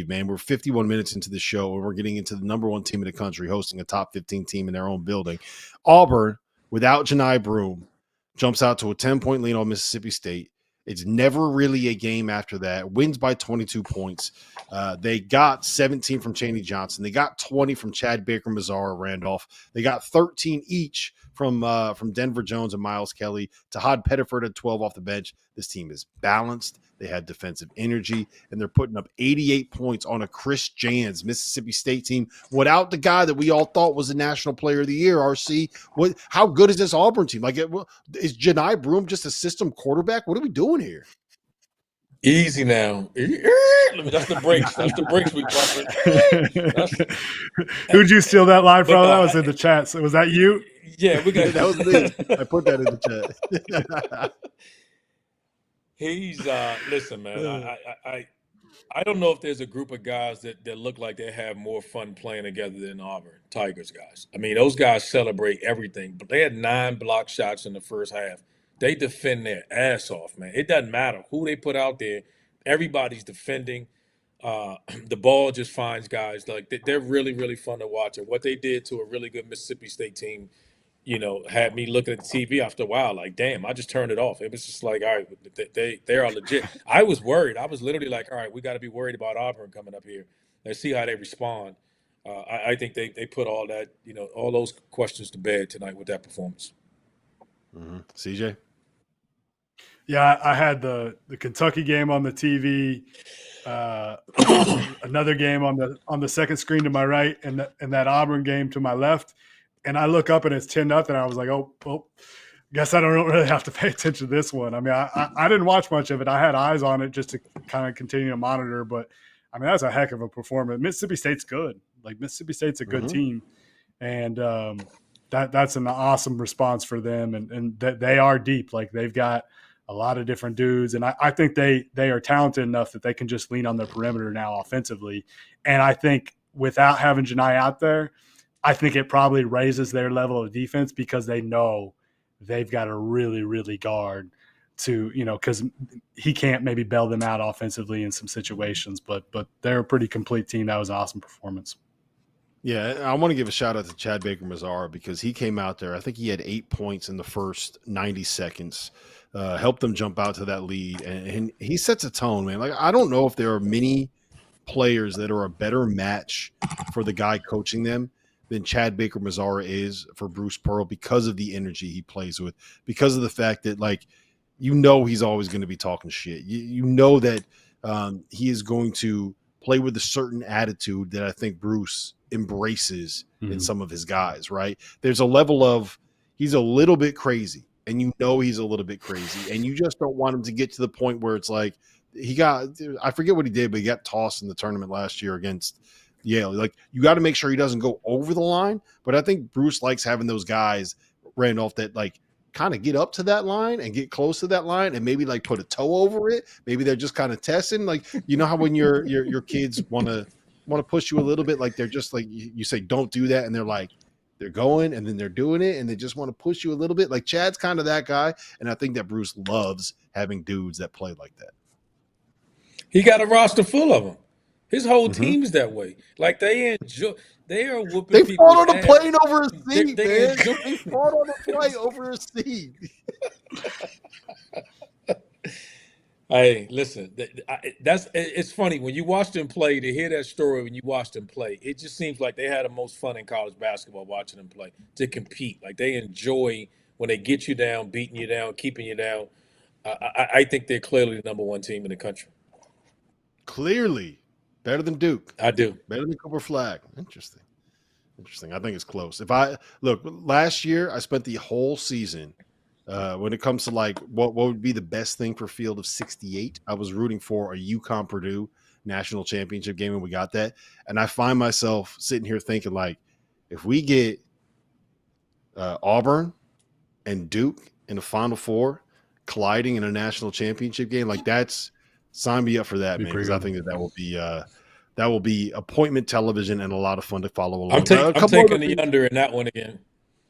believe, man. We're 51 minutes into the show, and we're getting into the number 1 team in the country hosting a top 15 team in their own building. Auburn, without Johni Broome, jumps out to a 10-point lead on Mississippi State. It's never really a game after that. Wins by 22 points. They got 17 from Chaney Johnson. They got 20 from Chad Baker, Mazzara, Randolph. They got 13 each from Denver Jones and Miles Kelly. Tahad Pettiford had 12 off the bench. This team is balanced. They had defensive energy, and they're putting up 88 points on a Chris Jans Mississippi State team without the guy that we all thought was the National Player of the Year, RC. How good is this Auburn team? Is Johni Broome just a system quarterback? What are we doing here? Easy now. That's the breaks. That's the breaks we bumping. Who'd you steal that line from? That was in the chat. So was that you? Yeah, that was me. I put that in the chat. He's listen, man. I don't know if there's a group of guys that look like they have more fun playing together than Auburn Tigers guys. I mean, those guys celebrate everything, but they had 9 block shots in the first half. They defend their ass off, man. It doesn't matter who they put out there. Everybody's defending. The ball just finds guys. Like they're really, really fun to watch. And what they did to a really good Mississippi State team, had me looking at the TV after a while. Like, damn, I just turned it off. It was just like, all right, they are legit. I was worried. I was literally like, all right, we got to be worried about Auburn coming up here. Let's see how they respond. I think they put all that, all those questions to bed tonight with that performance. Mm-hmm. CJ? Yeah, I had the Kentucky game on the TV, another game on the second screen to my right, and that Auburn game to my left. And I look up and it's 10-0. I was like, oh, guess I don't really have to pay attention to this one. I mean, I didn't watch much of it. I had eyes on it just to kind of continue to monitor. But, I mean, that's a heck of a performance. Mississippi State's good. Like, Mississippi State's a good team. And that's an awesome response for them. And they are deep. Like, they've got a lot of different dudes. And I think they are talented enough that they can just lean on their perimeter now offensively. And I think without having Johni out there, I think it probably raises their level of defense because they know they've got to really, really guard to, because he can't maybe bail them out offensively in some situations. But they're a pretty complete team. That was an awesome performance. Yeah, I want to give a shout out to Chad Baker Mazzara because he came out there. I think he had 8 points in the first 90 seconds. Helped them jump out to that lead, and he sets a tone, man. Like, I don't know if there are many players that are a better match for the guy coaching them than Chad Baker Mazzara is for Bruce Pearl because of the energy he plays with, because of the fact that, like, he's always going to be talking shit. You know that he is going to play with a certain attitude that I think Bruce embraces in some of his guys, right? There's a level of he's a little bit crazy. And he's a little bit crazy, and you just don't want him to get to the point where it's like I forget what he did, but he got tossed in the tournament last year against Yale. Like, you got to make sure he doesn't go over the line. But I think Bruce likes having those guys, Randolph, that like kind of get up to that line and get close to that line and maybe like put a toe over it. Maybe they're just kind of testing. Like, how when your kids want to push you a little bit, like they're just like you say, don't do that. And they're like, they're going and then they're doing it and they just want to push you a little bit. Like, Chad's kind of that guy. And I think that Bruce loves having dudes that play like that. He got a roster full of them. His whole team's that way. Like, they are whooping people. They fought on a plane over a seat, man. They fought on a plane over a seat. Hey, listen, it's funny when you watch them play, to hear that story when you watch them play, it just seems like they had the most fun in college basketball watching them play, to compete. Like, they enjoy when they get you down, beating you down, keeping you down. I think they're clearly the number 1 team in the country. Clearly. Better than Duke. I do. Better than Cooper Flag. Interesting. I think it's close. Last year I spent the whole season when it comes to like what would be the best thing for field of 68, I was rooting for a UConn Purdue national championship game, and we got that. And I find myself sitting here thinking, like, if we get Auburn and Duke in the Final Four colliding in a national championship game, like, that's sign me up for that, man. Because I think that will be appointment television and a lot of fun to follow along. I'm taking the under in that one again.